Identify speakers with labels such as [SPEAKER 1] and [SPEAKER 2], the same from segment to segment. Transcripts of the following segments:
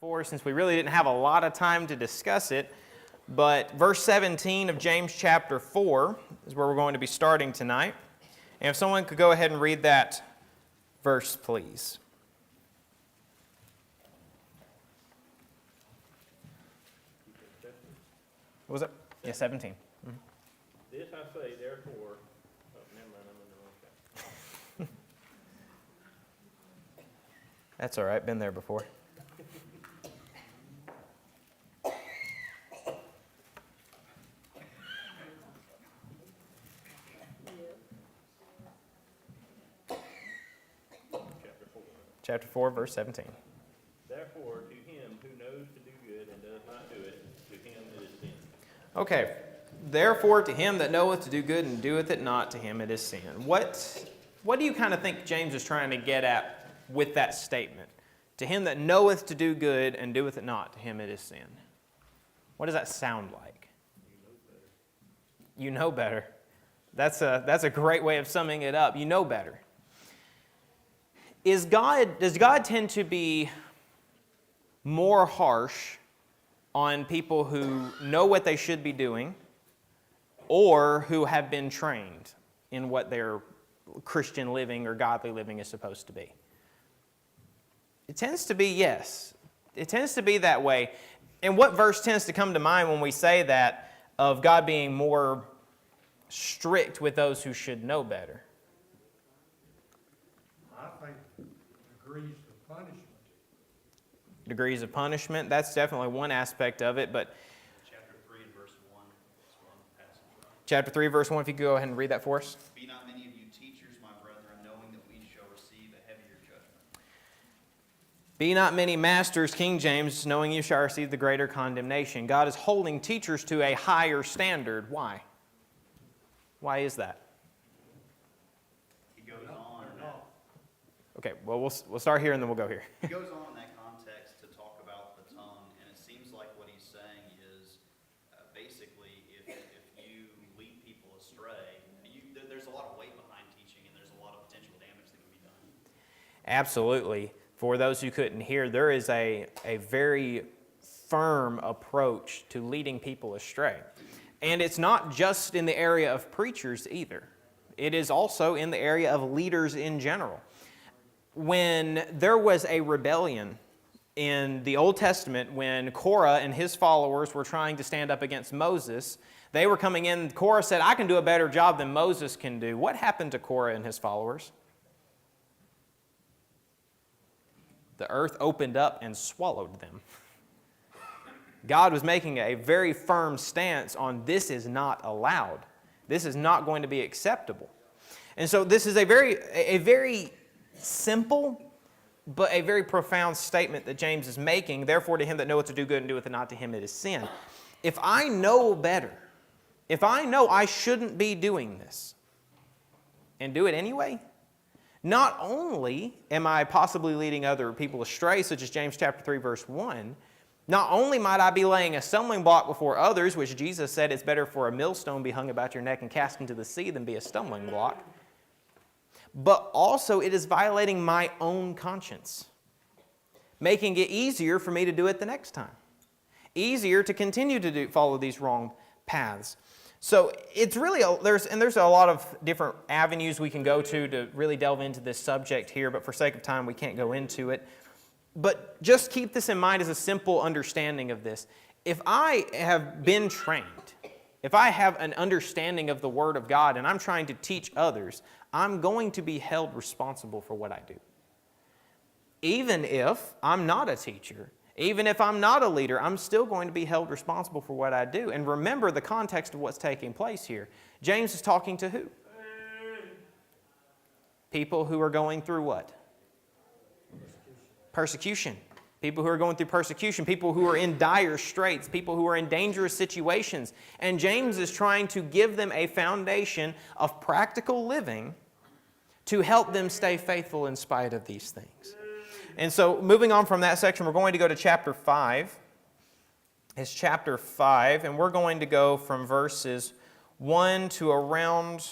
[SPEAKER 1] for, since we really didn't have a lot of time to discuss it. But verse 17 of James chapter 4 is where we're going to be starting tonight. And if someone could go ahead and read that verse, please. What was it? Yeah, 17. Mm-hmm.
[SPEAKER 2] This I say, therefore... Oh, never mind, I'm in the wrong chapter.
[SPEAKER 1] That's all right. Been there before. Chapter 4, verse 17.
[SPEAKER 2] Therefore, to him who knows to do good and does not do it, to him it is sin.
[SPEAKER 1] Okay. Therefore, to him that knoweth to do good and doeth it not, to him it is sin. What do you kind of think James is trying to get at with that statement? To him that knoweth to do good and doeth it not, to him it is sin. What does that sound like? You know better. That's a great way of summing it up. You know better. Does God tend to be more harsh on people who know what they should be doing or who have been trained in what their Christian living or godly living is supposed to be? It tends to be yes. It tends to be that way. And what verse tends to come to mind when we say that of God being more strict with those who should know better?
[SPEAKER 3] I think degrees of punishment.
[SPEAKER 1] Degrees of punishment, that's definitely one aspect of it, but...
[SPEAKER 4] Chapter 3 and verse 1 is one passage.
[SPEAKER 1] Chapter 3, verse 1, if you could go ahead and read that for us.
[SPEAKER 4] Be not many of you teachers, my brethren, knowing that we shall receive a heavier judgment.
[SPEAKER 1] Be not many masters, King James, knowing you shall receive the greater condemnation. God is holding teachers to a higher standard. Why? Why is that?
[SPEAKER 4] He goes on.
[SPEAKER 1] Okay, well, we'll start here and then we'll go here.
[SPEAKER 4] He goes on in that context to talk about the tongue, and it seems like what he's saying is basically if you lead people astray, there's a lot of weight behind teaching, and there's a lot of potential damage that can be done.
[SPEAKER 1] Absolutely. For those who couldn't hear, there is a very firm approach to leading people astray. And it's not just in the area of preachers either. It is also in the area of leaders in general. When there was a rebellion in the Old Testament, when Korah and his followers were trying to stand up against Moses, they were coming in. Korah said, I can do a better job than Moses can do. What happened to Korah and his followers? The earth opened up and swallowed them. God was making a very firm stance on this is not allowed. This is not going to be acceptable. And so this is a very simple but a very profound statement that James is making. Therefore, to him that knoweth to do good and doeth it not, to him it is sin. If I know better, if I know I shouldn't be doing this and do it anyway, not only am I possibly leading other people astray, such as James chapter 3, verse 1, not only might I be laying a stumbling block before others, which Jesus said it's better for a millstone be hung about your neck and cast into the sea than be a stumbling block, but also it is violating my own conscience, making it easier for me to do it the next time, easier to continue to follow these wrong paths. So it's really, there's a lot of different avenues we can go to really delve into this subject here, but for sake of time we can't go into it. But just keep this in mind as a simple understanding of this. If I have been trained, if I have an understanding of the Word of God and I'm trying to teach others, I'm going to be held responsible for what I do. Even if I'm not a teacher, even if I'm not a leader, I'm still going to be held responsible for what I do. And remember the context of what's taking place here. James is talking to who? People who are going through what? Persecution. People who are going through persecution. People who are in dire straits. People who are in dangerous situations. And James is trying to give them a foundation of practical living to help them stay faithful in spite of these things. And so moving on from that section, we're going to go to chapter 5. It's chapter 5, and we're going to go from verses 1 to around...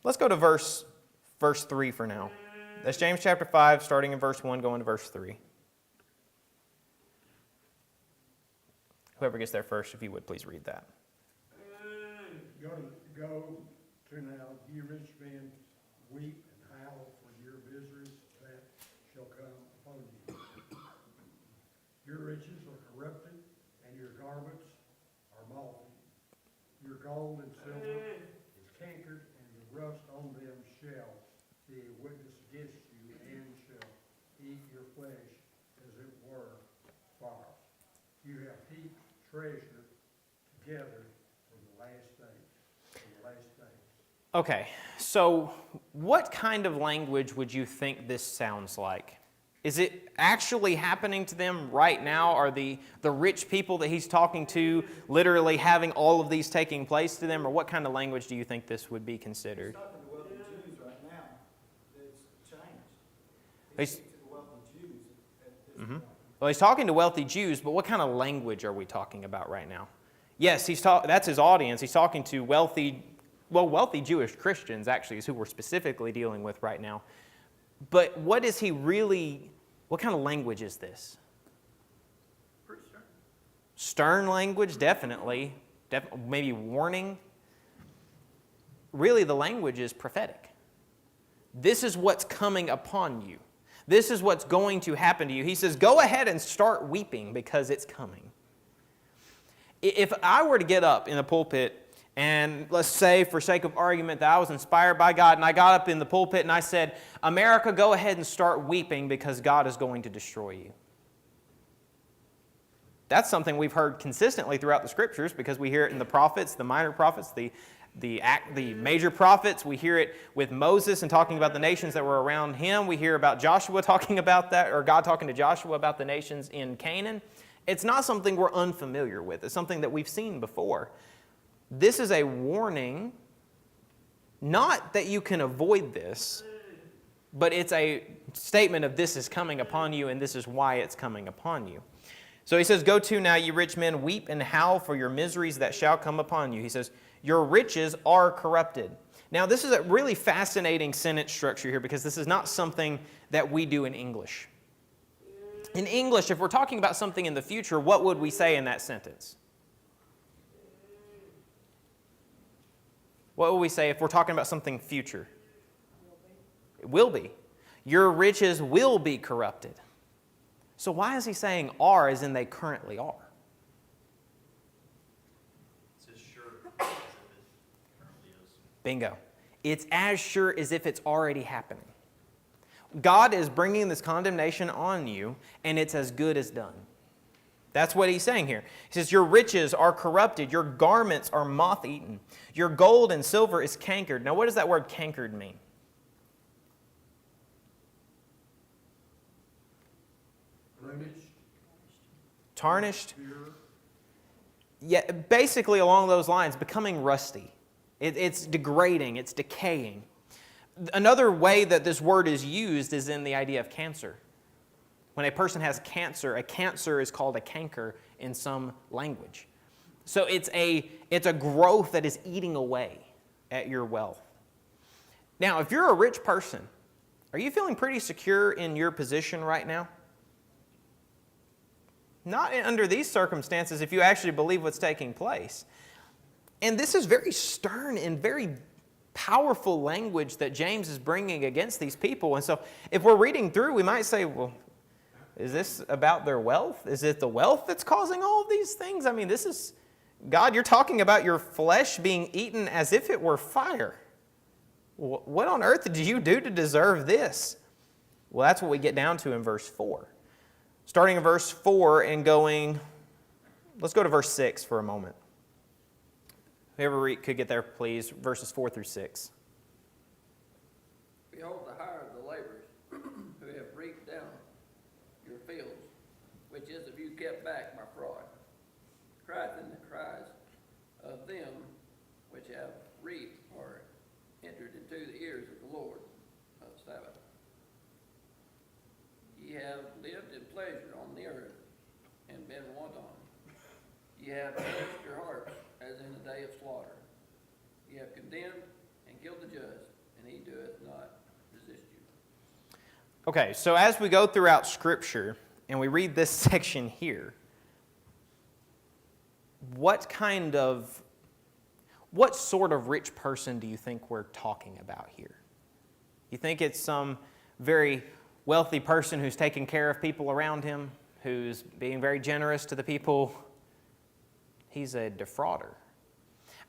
[SPEAKER 1] Let's go to verse 3 for now. That's James chapter 5, starting in verse 1, going to verse 3. Whoever gets there first, if you would, please read that.
[SPEAKER 3] Go to now, ye rich men, weep and howl for your miseries that shall come upon you. Your riches are corrupted, and your garments are moth-eaten. Your gold and silver is cankered, and the rust on them shall be a witness against you, and shall eat your flesh as it were fire. You have heaped treasure together for the last days.
[SPEAKER 1] Okay, so what kind of language would you think this sounds like? Is it actually happening to them right now? Are the rich people that he's talking to literally having all of these taking place to them? Or what kind of language do you think this would be considered?
[SPEAKER 5] He's talking to wealthy Jews right now. It's changed.
[SPEAKER 1] He's-
[SPEAKER 5] He's speaking to wealthy Jews at this point.
[SPEAKER 1] Well, he's talking to wealthy Jews, but what kind of language are we talking about right now? Yes, that's his audience. He's talking to wealthy Jewish Christians, actually, is who we're specifically dealing with right now. But what kind of language is this?
[SPEAKER 5] Pretty stern.
[SPEAKER 1] Stern language, definitely. Maybe warning. Really, the language is prophetic. This is what's coming upon you. This is what's going to happen to you. He says, go ahead and start weeping because it's coming. If I were to get up in the pulpit and let's say, for sake of argument, that I was inspired by God and I got up in the pulpit and I said, America, go ahead and start weeping because God is going to destroy you. That's something we've heard consistently throughout the Scriptures because we hear it in the prophets, the minor prophets, the major prophets. We hear it with Moses and talking about the nations that were around him. We hear about Joshua talking about that, or God talking to Joshua about the nations in Canaan. It's not something we're unfamiliar with. It's something that we've seen before. This is a warning, not that you can avoid this, but it's a statement of this is coming upon you and this is why it's coming upon you. So he says, go to now, ye rich men, weep and howl for your miseries that shall come upon you. He says, your riches are corrupted. Now this is a really fascinating sentence structure here because this is not something that we do in English. In English, if we're talking about something in the future, what would we say in that sentence? What would we say if we're talking about something future? It will be. Your riches will be corrupted. So why is he saying are as in they currently are?
[SPEAKER 4] It's as sure as it currently is.
[SPEAKER 1] Bingo. It's as sure as if it's already happening. God is bringing this condemnation on you, and it's as good as done. That's what he's saying here. He says, your riches are corrupted. Your garments are moth-eaten. Your gold and silver is cankered. Now, what does that word cankered mean?
[SPEAKER 3] Blemished,
[SPEAKER 1] Tarnished?
[SPEAKER 3] pure,
[SPEAKER 1] Yeah, basically along those lines, becoming rusty. It's degrading. It's decaying. Another way that this word is used is in the idea of cancer. When a person has cancer, a cancer is called a canker in some language. So it's a growth that is eating away at your wealth. Now, if you're a rich person, are you feeling pretty secure in your position right now? Not under these circumstances if you actually believe what's taking place. And this is very stern and very powerful language that James is bringing against these people. And so if we're reading through, we might say, well, is this about their wealth? Is it the wealth that's causing all of these things? I mean, this is, God, you're talking about your flesh being eaten as if it were fire. What on earth did you do to deserve this? Well, that's what we get down to in verse 4. Starting in verse 4 and going, let's go to verse 6 for a moment. Whoever could get there, please, verses 4 through 6.
[SPEAKER 6] Behold, the hire of the laborers who have reaped down your fields, which is of you kept back by fraud, crieth in the cries of them which have reaped or entered into the ears of the Lord of Sabaoth. Ye have lived in pleasure on the earth and been wanton. Ye have nourished your hearts as in the day of slaughter. Ye have condemned and killed the just, and he doeth not resist you.
[SPEAKER 1] Okay, so as we go throughout Scripture and we read this section here, what sort of rich person do you think we're talking about here? You think it's some very wealthy person who's taking care of people around him, who's being very generous to the people? He's a defrauder.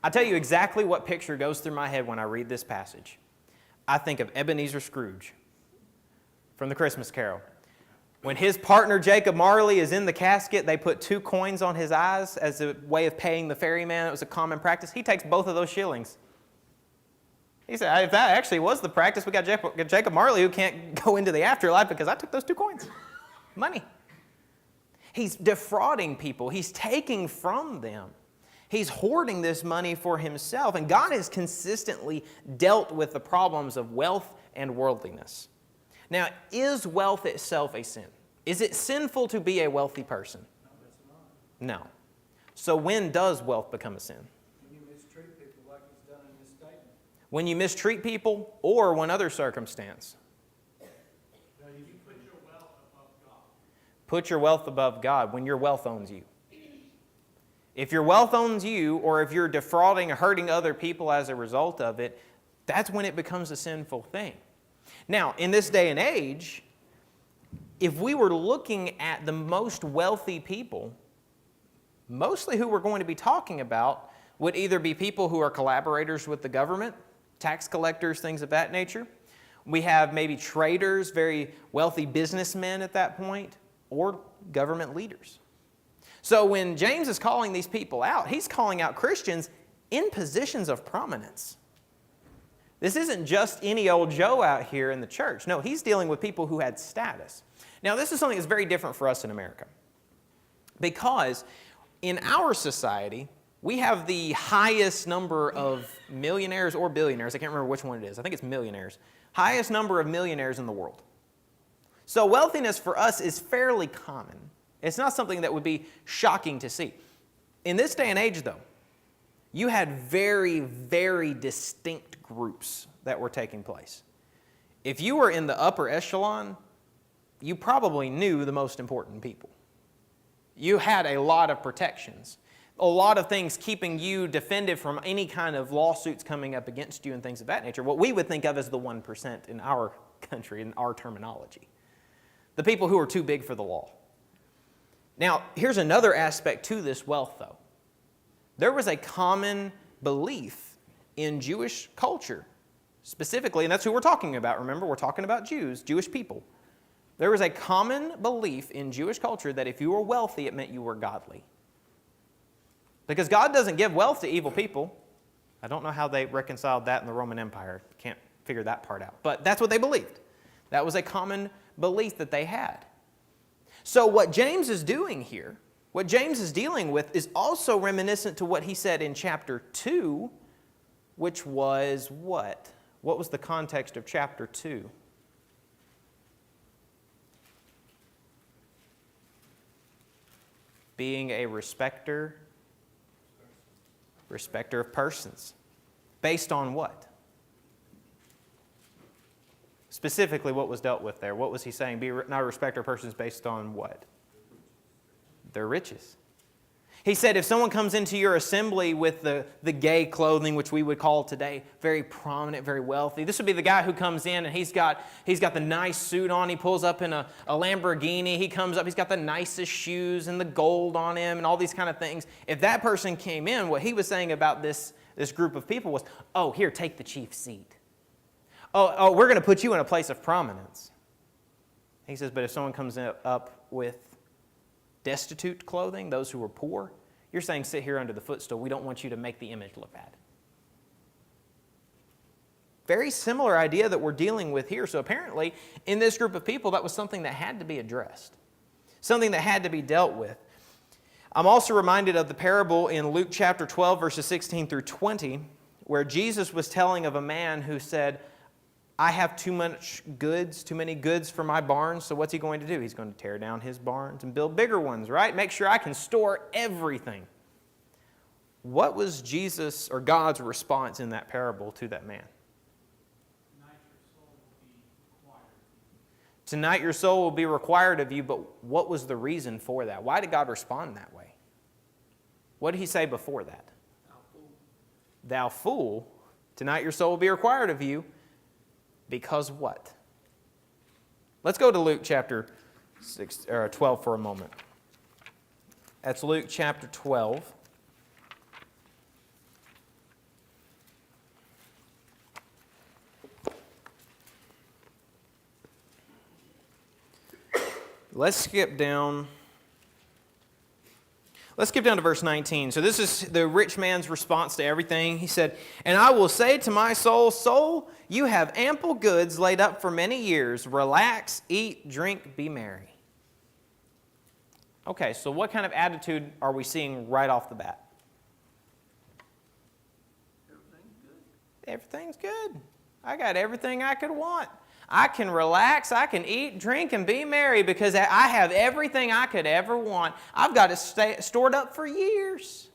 [SPEAKER 1] I'll tell you exactly what picture goes through my head when I read this passage. I think of Ebenezer Scrooge from the Christmas Carol. When his partner Jacob Marley is in the casket, they put 2 coins on his eyes as a way of paying the ferryman. It was a common practice. He takes both of those shillings. He said, if that actually was the practice, we got Jacob Marley who can't go into the afterlife because I took those 2 coins. Money. He's defrauding people. He's taking from them. He's hoarding this money for himself. And God has consistently dealt with the problems of wealth and worldliness. Now, is wealth itself a sin? Is it sinful to be a wealthy person?
[SPEAKER 5] No, it's not.
[SPEAKER 1] No. So when does wealth become a sin?
[SPEAKER 5] When you mistreat people like it's done in this statement.
[SPEAKER 1] When you mistreat people or when other circumstance?
[SPEAKER 5] Now, you put your wealth above God.
[SPEAKER 1] Put your wealth above God when your wealth owns you. If your wealth owns you, or if you're defrauding or hurting other people as a result of it, that's when it becomes a sinful thing. Now, in this day and age, if we were looking at the most wealthy people, mostly who we're going to be talking about would either be people who are collaborators with the government, tax collectors, things of that nature. We have maybe traders, very wealthy businessmen at that point, or government leaders. So when James is calling these people out, he's calling out Christians in positions of prominence. This isn't just any old Joe out here in the church. No, he's dealing with people who had status. Now, this is something that's very different for us in America. Because in our society, we have the highest number of millionaires or billionaires. I can't remember which one it is. I think it's millionaires. Highest number of millionaires in the world. So wealthiness for us is fairly common. It's not something that would be shocking to see. In this day and age, though, you had very, very distinct groups that were taking place. If you were in the upper echelon, you probably knew the most important people. You had a lot of protections, a lot of things keeping you defended from any kind of lawsuits coming up against you and things of that nature. What we would think of as the 1% in our country, in our terminology. The people who are too big for the law. Now, here's another aspect to this wealth, though. There was a common belief in Jewish culture, specifically, and that's who we're talking about. Remember, we're talking about Jews, Jewish people. There was a common belief in Jewish culture that if you were wealthy, it meant you were godly. Because God doesn't give wealth to evil people. I don't know how they reconciled that in the Roman Empire. Can't figure that part out. But that's what they believed. That was a common belief that they had. So what James is doing here, what James is dealing with, is also reminiscent to what he said in chapter 2, which was what? What was the context of chapter 2? Being a respecter of persons. Based on what? Specifically, what was dealt with there? What was he saying? Be not a respecter of persons based on what? Their riches. He said if someone comes into your assembly with the gay clothing, which we would call today very prominent, very wealthy. This would be the guy who comes in and he's got the nice suit on. He pulls up in a Lamborghini. He comes up, he's got the nicest shoes and the gold on him and all these kind of things. If that person came in, what he was saying about this group of people was, oh, here, take the chief seat. Oh, we're going to put you in a place of prominence. He says, but if someone comes up with destitute clothing, those who are poor, you're saying sit here under the footstool. We don't want you to make the image look bad. Very similar idea that we're dealing with here. So apparently, in this group of people, that was something that had to be addressed. Something that had to be dealt with. I'm also reminded of the parable in Luke chapter 12, verses 16 through 20, where Jesus was telling of a man who said, I have too many goods for my barns, so what's he going to do? He's going to tear down his barns and build bigger ones, right? Make sure I can store everything. What was Jesus or God's response in that parable to that man? Tonight your soul will be required of you, but what was the reason for that? Why did God respond that way? What did he say before that? Thou fool, tonight your soul will be required of you, because what? Let's go to Luke chapter 12 for a moment. That's Luke chapter 12. Let's skip down to verse 19. So this is the rich man's response to everything. He said, "And I will say to my soul, soul, you have ample goods laid up for many years. Relax, eat, drink, be merry." Okay, so what kind of attitude are we seeing right off the bat?
[SPEAKER 6] Everything's good.
[SPEAKER 1] Everything's good. I got everything I could want. I can relax, I can eat, drink, and be merry because I have everything I could ever want. I've got it stored up for years.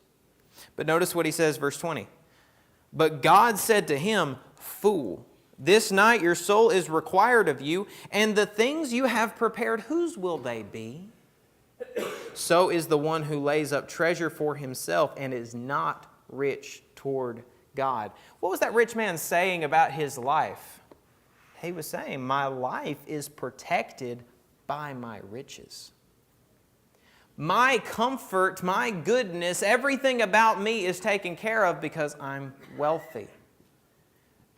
[SPEAKER 1] But notice what he says, verse 20. But God said to him, "Fool, this night your soul is required of you, and the things you have prepared, whose will they be? So is the one who lays up treasure for himself and is not rich toward God." What was that rich man saying about his life? He was saying, my life is protected by my riches. My comfort, my goodness, everything about me is taken care of because I'm wealthy.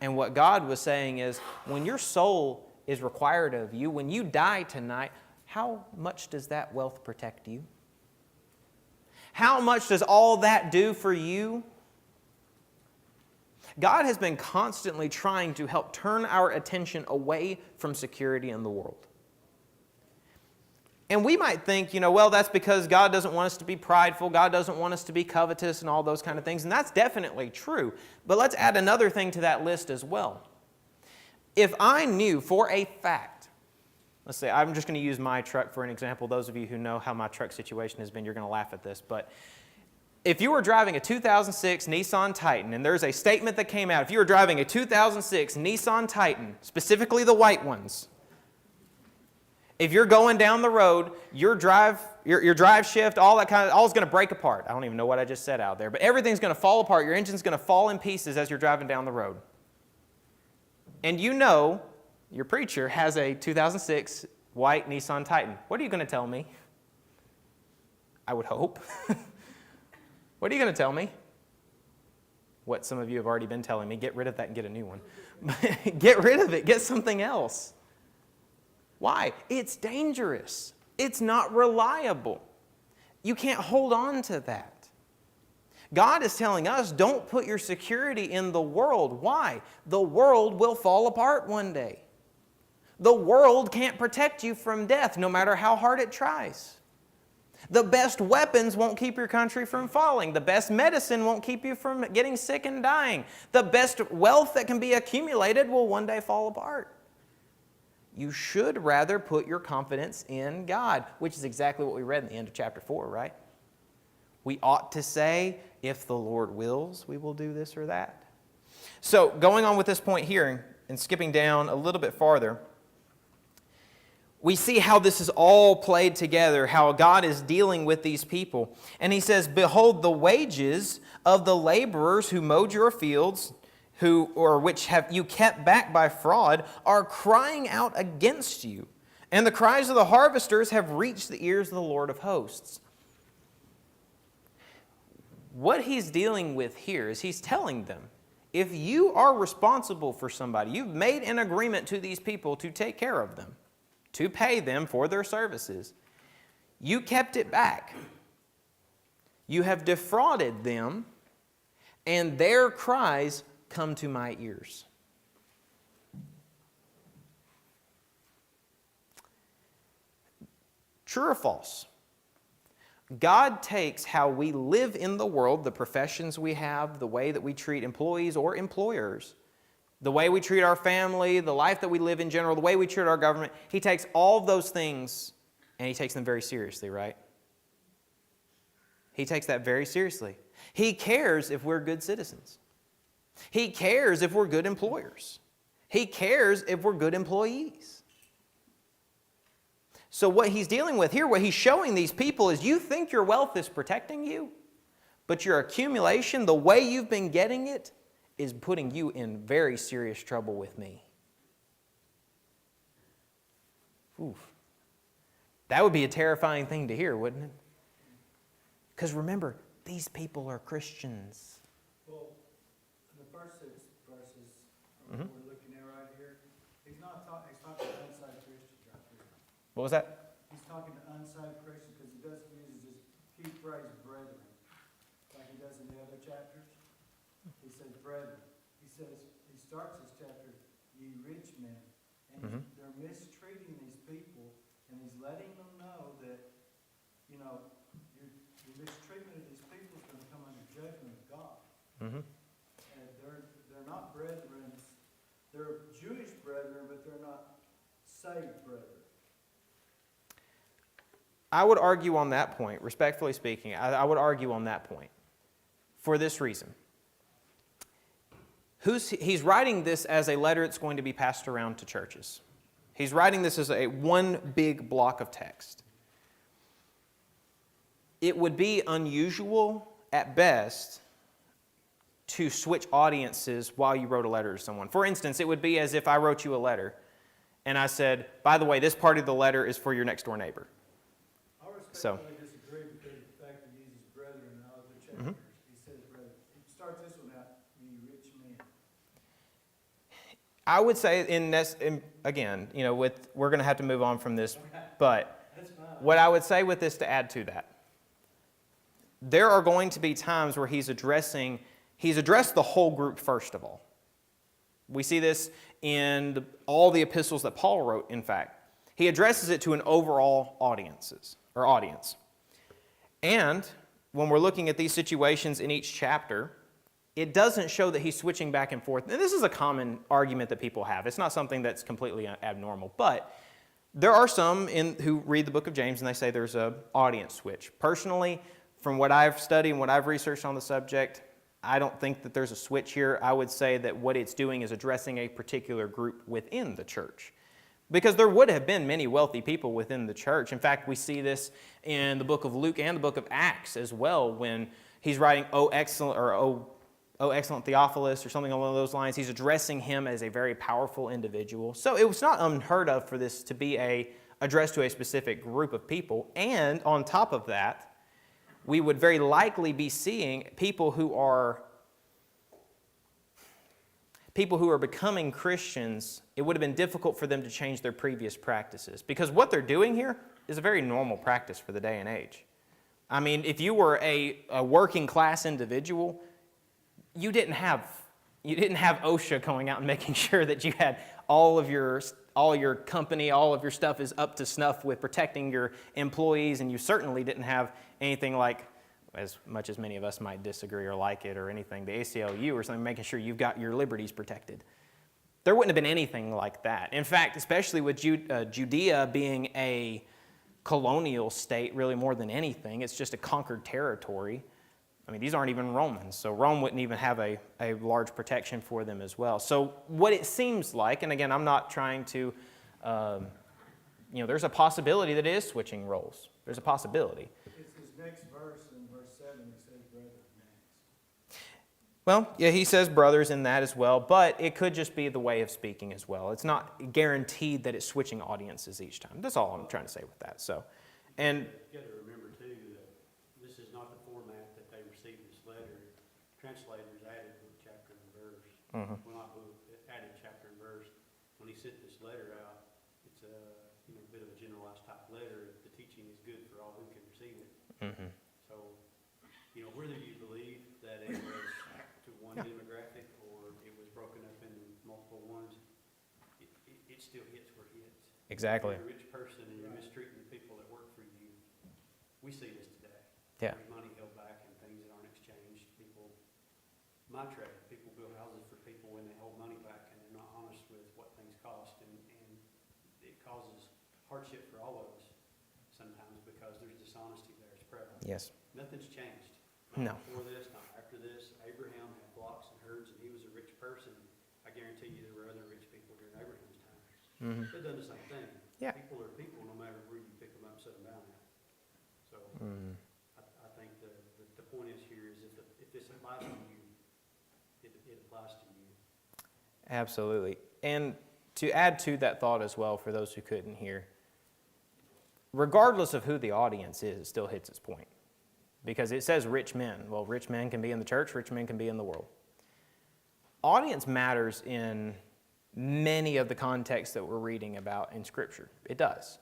[SPEAKER 1] And what God was saying is, when your soul is required of you, when you die tonight, how much does that wealth protect you? How much does all that do for you? God has been constantly trying to help turn our attention away from security in the world. And we might think, well, that's because God doesn't want us to be prideful, God doesn't want us to be covetous and all those kind of things, and that's definitely true. But let's add another thing to that list as well. If I knew for a fact, let's say, I'm just going to use my truck for an example. Those of you who know how my truck situation has been, you're going to laugh at this, but if you were driving a 2006 Nissan Titan, and there's a statement that came out, if you were driving a 2006 Nissan Titan, specifically the white ones, if you're going down the road, your drive shift, all that all is going to break apart. I don't even know what I just said out there, but everything's going to fall apart. Your engine's going to fall in pieces as you're driving down the road. And your preacher has a 2006 white Nissan Titan. What are you going to tell me? I would hope. What are you going to tell me? What some of you have already been telling me. Get rid of that and get a new one. Get rid of it. Get something else. Why? It's dangerous. It's not reliable. You can't hold on to that. God is telling us, don't put your security in the world. Why? The world will fall apart one day. The world can't protect you from death, no matter how hard it tries. The best weapons won't keep your country from falling. The best medicine won't keep you from getting sick and dying. The best wealth that can be accumulated will one day fall apart. You should rather put your confidence in God, which is exactly what we read in the end of chapter 4, right? We ought to say, if the Lord wills, we will do this or that. So going on with this point here and skipping down a little bit farther, we see how this is all played together, how God is dealing with these people. And he says, "Behold, the wages of the laborers who mowed your fields, which have you kept back by fraud, are crying out against you. And the cries of the harvesters have reached the ears of the Lord of hosts." What he's dealing with here is he's telling them, if you are responsible for somebody, you've made an agreement to these people to take care of them, to pay them for their services. You kept it back. You have defrauded them, and their cries come to my ears. True or false? God takes how we live in the world, the professions we have, the way that we treat employees or employers, the way we treat our family, the life that we live in general, the way we treat our government. He takes all of those things and he takes them very seriously, right? He takes that very seriously. He cares if we're good citizens. He cares if we're good employers. He cares if we're good employees. So what he's dealing with here, what he's showing these people is you think your wealth is protecting you, but your accumulation, the way you've been getting it, is putting you in very serious trouble with me. Oof. That would be a terrifying thing to hear, wouldn't it? Because remember, these people are Christians.
[SPEAKER 5] Well, the first 6 verses
[SPEAKER 1] Mhm.
[SPEAKER 5] we're looking at right here, he's talking to unsaved Christians right here.
[SPEAKER 1] What was that?
[SPEAKER 5] He's talking to unsaved Christians because he doesn't use this key phrase, brethren, like he does in the other chapters. He says, brethren. He starts this chapter, ye rich men. And they're mistreating these people, and he's letting them know that, you know, your mistreatment of these people is going to come under judgment of God.
[SPEAKER 1] Mm-hmm.
[SPEAKER 5] And they're not brethren. They're Jewish brethren, but they're not saved brethren.
[SPEAKER 1] I would argue on that point, respectfully speaking, I would argue on that point for this reason. He's writing this as a letter that's going to be passed around to churches. He's writing this as one big block of text. It would be unusual at best to switch audiences while you wrote a letter to someone. For instance, it would be as if I wrote you a letter and I said, by the way, this part of the letter is for your next door neighbor.
[SPEAKER 5] I respectfully disagree because of the fact that he uses brethren in other chapters. He says brethren. He starts this one out, ye rich men.
[SPEAKER 1] I would say again, we're going to have to move on from this, but
[SPEAKER 5] That's fine.
[SPEAKER 1] what I would say with this to add to that, there are going to be times where he's addressed the whole group first of all. We see this in all the epistles that Paul wrote, in fact. He addresses it to an overall audience. And when we're looking at these situations in each chapter, it doesn't show that he's switching back and forth. And this is a common argument that people have. It's not something that's completely abnormal. But there are some who read the book of James and they say there's an audience switch. Personally, from what I've studied and what I've researched on the subject, I don't think that there's a switch here. I would say that what it's doing is addressing a particular group within the church. Because there would have been many wealthy people within the church. In fact, we see this in the book of Luke and the book of Acts as well when he's writing, O excellent Theophilus, or something along those lines. He's addressing him as a very powerful individual. So it was not unheard of for this to be addressed to a specific group of people. And on top of that, we would very likely be seeing people who are becoming Christians. It would have been difficult for them to change their previous practices because what they're doing here is a very normal practice for the day and age. I mean, if you were a working class individual, you didn't have OSHA going out and making sure that you had all your company, all of your stuff is up to snuff with protecting your employees, and you certainly didn't have anything like, as much as many of us might disagree or like it or anything, the ACLU or something, making sure you've got your liberties protected. There wouldn't have been anything like that. In fact, especially with Judea being a colonial state, really more than anything, it's just a conquered territory. I mean, these aren't even Romans, so Rome wouldn't even have a large protection for them as well. So what it seems like, and again, I'm not trying to, there's a possibility that it is switching roles. There's a possibility.
[SPEAKER 5] It's his next verse, in verse 7, he says brethren next.
[SPEAKER 1] Well, yeah, he says brothers in that as well, but it could just be the way of speaking as well. It's not guaranteed that it's switching audiences each time. That's all I'm trying to say with that. So, and
[SPEAKER 7] You got to remember too that this is not the format that they received this letter. Translators added book, chapter, and verse. Well, not book, added chapter and verse. When he sent this letter out, it's a bit of a generalized type letter. The teaching is good for all who can receive it. So, whether you believe that it was to one demographic or it was broken up into multiple ones, it still hits where it hits.
[SPEAKER 1] exactly.
[SPEAKER 7] If you're a rich person and you're mistreating the people that work for you, we see this today.
[SPEAKER 1] Yeah.
[SPEAKER 7] There's money held back and things that aren't exchanged. My trade, people build houses for people when they hold money back and they're not honest with what things cost, and it causes hardship for all of us sometimes because there's dishonesty there. It's prevalent.
[SPEAKER 1] Yes.
[SPEAKER 7] Nothing's changed.
[SPEAKER 1] No.
[SPEAKER 7] Not before this, not after this. Abraham had flocks and herds and he was a rich person. I guarantee you there were other rich people during Abraham's time. They've done the same thing.
[SPEAKER 1] Yeah.
[SPEAKER 7] People are people no matter where you pick them up, set them down at. So I think the point is here is if this applies to you, it applies to you.
[SPEAKER 1] Absolutely. And to add to that thought as well, for those who couldn't hear, regardless of who the audience is, it still hits its point. Because it says rich men. Well, rich men can be in the church, rich men can be in the world. Audience matters in many of the contexts that we're reading about in Scripture. It does.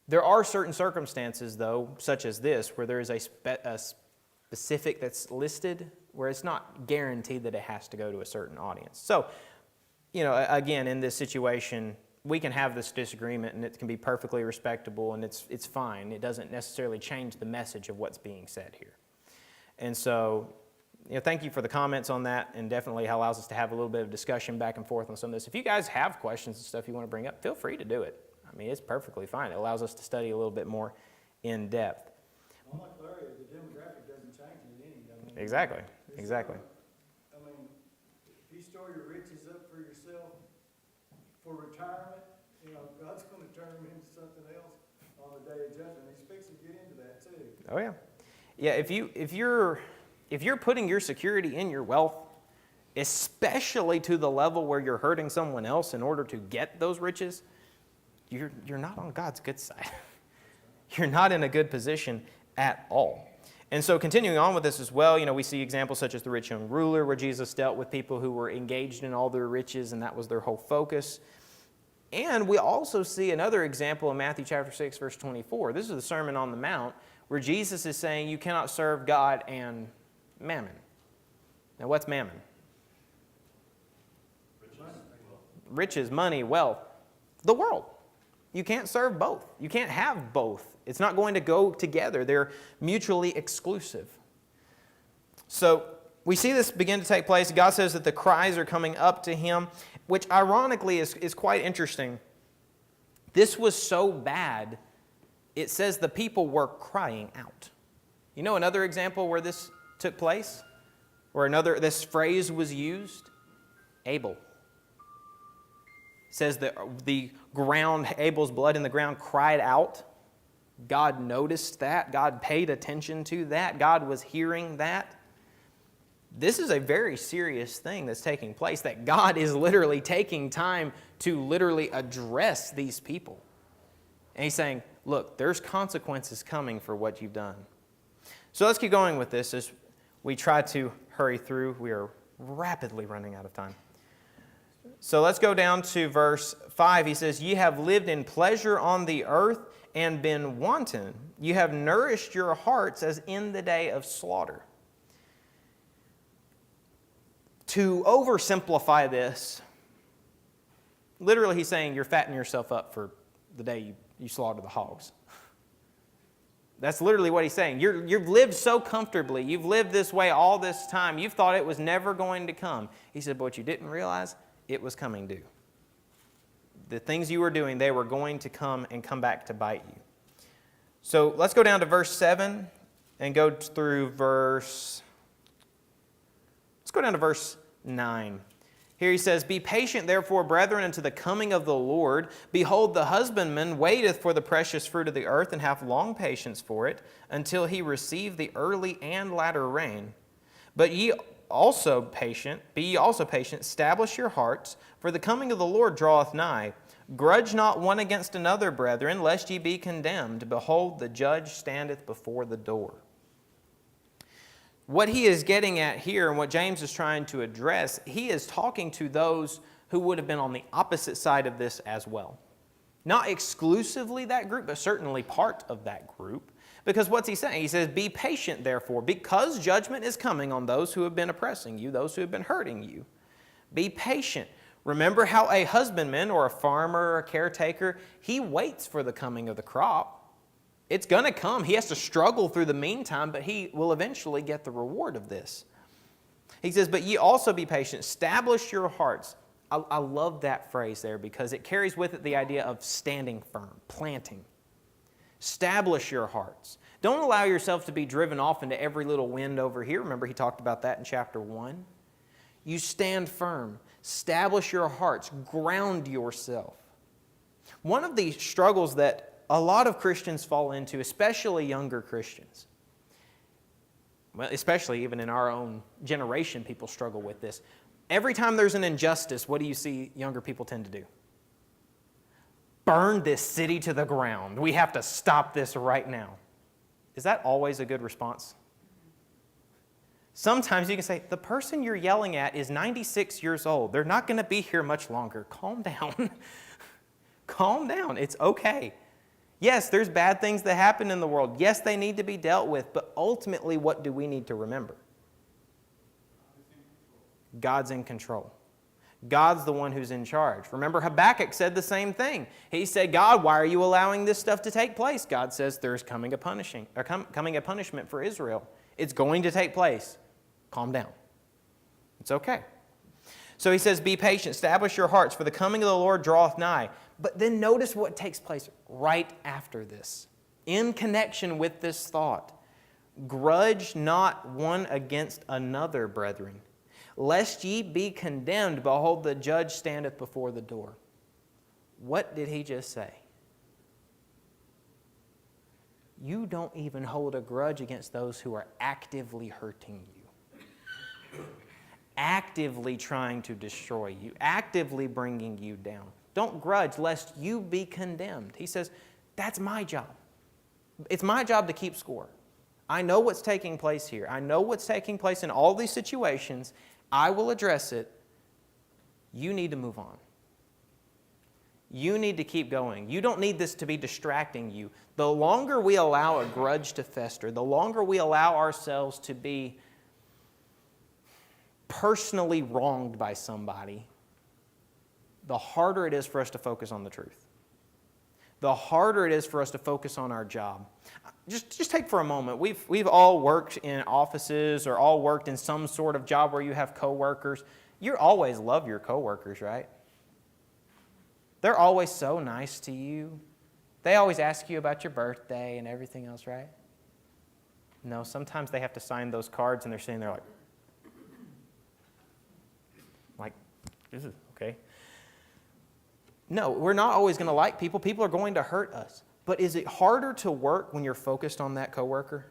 [SPEAKER 1] There are certain circumstances, though, such as this, where there is a specific that's listed, where it's not guaranteed that it has to go to a certain audience. So, again, in this situation, we can have this disagreement, and it can be perfectly respectable, and it's fine. It doesn't necessarily change the message of what's being said here. And so, thank you for the comments on that, and definitely allows us to have a little bit of discussion back and forth on some of this. If you guys have questions and stuff you want to bring up, feel free to do it. I mean, it's perfectly fine. It allows us to study a little bit more in depth.
[SPEAKER 5] I'm like Larry, the demographic doesn't change in any.
[SPEAKER 1] Exactly.
[SPEAKER 5] It's,
[SPEAKER 1] Exactly.
[SPEAKER 5] I mean, if you store your riches up for yourself for retirement, God's going to turn them into something else on the day of judgment. He's fixing to get into that too.
[SPEAKER 1] Oh yeah, yeah. If you're putting your security in your wealth, especially to the level where you're hurting someone else in order to get those riches, you're not on God's good side. You're not in a good position at all. And so continuing on with this as well, we see examples such as the rich young ruler, where Jesus dealt with people who were engaged in all their riches, and that was their whole focus. And we also see another example in Matthew chapter 6, verse 24. This is the Sermon on the Mount, where Jesus is saying you cannot serve God and mammon. Now, what's mammon? Riches, money, wealth, the world. You can't serve both. You can't have both. It's not going to go together. They're mutually exclusive. So we see this begin to take place. God says that the cries are coming up to him, which ironically is quite interesting. This was so bad, it says the people were crying out. Another example where this took place, where this phrase was used? Abel. It says that the ground, Abel's blood in the ground cried out. God noticed that. God paid attention to that. God was hearing that. This is a very serious thing that's taking place, that God is literally taking time to literally address these people. And he's saying, look, there's consequences coming for what you've done. So let's keep going with this as we try to hurry through. We are rapidly running out of time. So let's go down to verse 5. He says, "Ye have lived in pleasure on the earth and been wanton. You have nourished your hearts as in the day of slaughter." To oversimplify this, literally he's saying you're fattening yourself up for the day you slaughter the hogs. That's literally what he's saying. You've lived so comfortably. You've lived this way all this time. You've thought it was never going to come. He said, but what you didn't realize, it was coming due. The things you were doing, they were going to come and come back to bite you. So let's go down to verse 7 and go through verse 9. Here he says, "Be patient, therefore, brethren, unto the coming of the Lord. Behold, the husbandman waiteth for the precious fruit of the earth, and hath long patience for it, until he receive the early and latter rain. But be ye also patient, establish your hearts, for the coming of the Lord draweth nigh. Grudge not one against another, brethren, lest ye be condemned. Behold, the judge standeth before the door." What he is getting at here, and what James is trying to address, he is talking to those who would have been on the opposite side of this as well. Not exclusively that group, but certainly part of that group. Because what's he saying? He says, "Be patient, therefore, because judgment is coming on those who have been oppressing you, those who have been hurting you. Be patient." Remember how a husbandman or a farmer or a caretaker, he waits for the coming of the crop. It's going to come. He has to struggle through the meantime, but he will eventually get the reward of this. He says, "But ye also be patient, establish your hearts." I love that phrase there because it carries with it the idea of standing firm, planting. Establish your hearts. Don't allow yourself to be driven off into every little wind over here. Remember, he talked about that in chapter 1. You stand firm. Establish your hearts. Ground yourself. One of the struggles that a lot of Christians fall into, especially younger Christians, well, especially even in our own generation, people struggle with this. Every time there's an injustice, what do you see younger people tend to do? Burn this city to the ground. We have to stop this right now. Is that always a good response? Sometimes you can say, the person you're yelling at is 96 years old. They're not going to be here much longer. Calm down. Calm down. It's okay. Yes, there's bad things that happen in the world. Yes, they need to be dealt with. But ultimately, what do we need to remember? God's in control. God's the one who's in charge. Remember, Habakkuk said the same thing. He said, God, why are you allowing this stuff to take place? God says there's coming a punishment for Israel. It's going to take place. Calm down. It's okay. So he says, be patient, establish your hearts, for the coming of the Lord draweth nigh. But then notice what takes place right after this, in connection with this thought. Grudge not one against another, brethren, lest ye be condemned. Behold, the judge standeth before the door. What did he just say? You don't even hold a grudge against those who are actively hurting you, actively trying to destroy you, actively bringing you down. Don't grudge lest you be condemned. He says, that's my job. It's my job to keep score. I know what's taking place here. I know what's taking place in all these situations. I will address it. You need to move on. You need to keep going. You don't need this to be distracting you. The longer we allow a grudge to fester, the longer we allow ourselves to be personally wronged by somebody, the harder it is for us to focus on the truth. The harder it is for us to focus on our job. Just take for a moment. We've all worked in offices or all worked in some sort of job where you have coworkers. You always love your coworkers, right? They're always so nice to you. They always ask you about your birthday and everything else, right? No, sometimes they have to sign those cards and they're sitting there like, this is okay. No, we're not always going to like people. People are going to hurt us. But is it harder to work when you're focused on that coworker?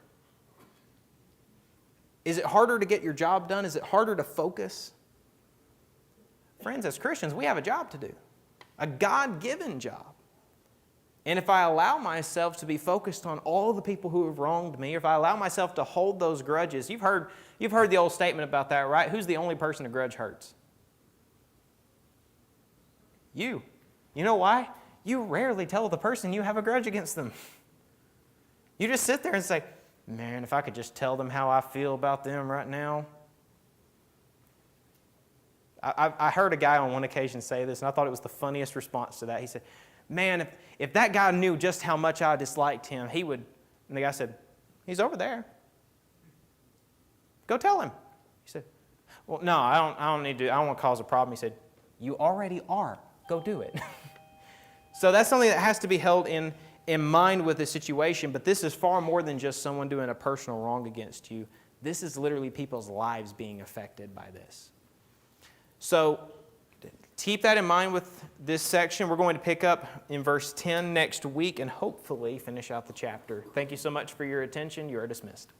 [SPEAKER 1] Is it harder to get your job done? Is it harder to focus? Friends, as Christians, we have a job to do. A God-given job. And if I allow myself to be focused on all the people who have wronged me, or if I allow myself to hold those grudges, you've heard the old statement about that, right? Who's the only person a grudge hurts? You. You know why? You rarely tell the person you have a grudge against them. You just sit there and say, man, if I could just tell them how I feel about them right now. I heard a guy on one occasion say this, and I thought it was the funniest response to that. He said, man, if that guy knew just how much I disliked him, he would. And the guy said, he's over there. Go tell him. He said, well, no, I don't need to. I don't want to cause a problem. He said, you already are. Go do it. So that's something that has to be held in mind with the situation, but this is far more than just someone doing a personal wrong against you. This is literally people's lives being affected by this. So keep that in mind with this section. We're going to pick up in verse 10 next week and hopefully finish out the chapter. Thank you so much for your attention. You are dismissed.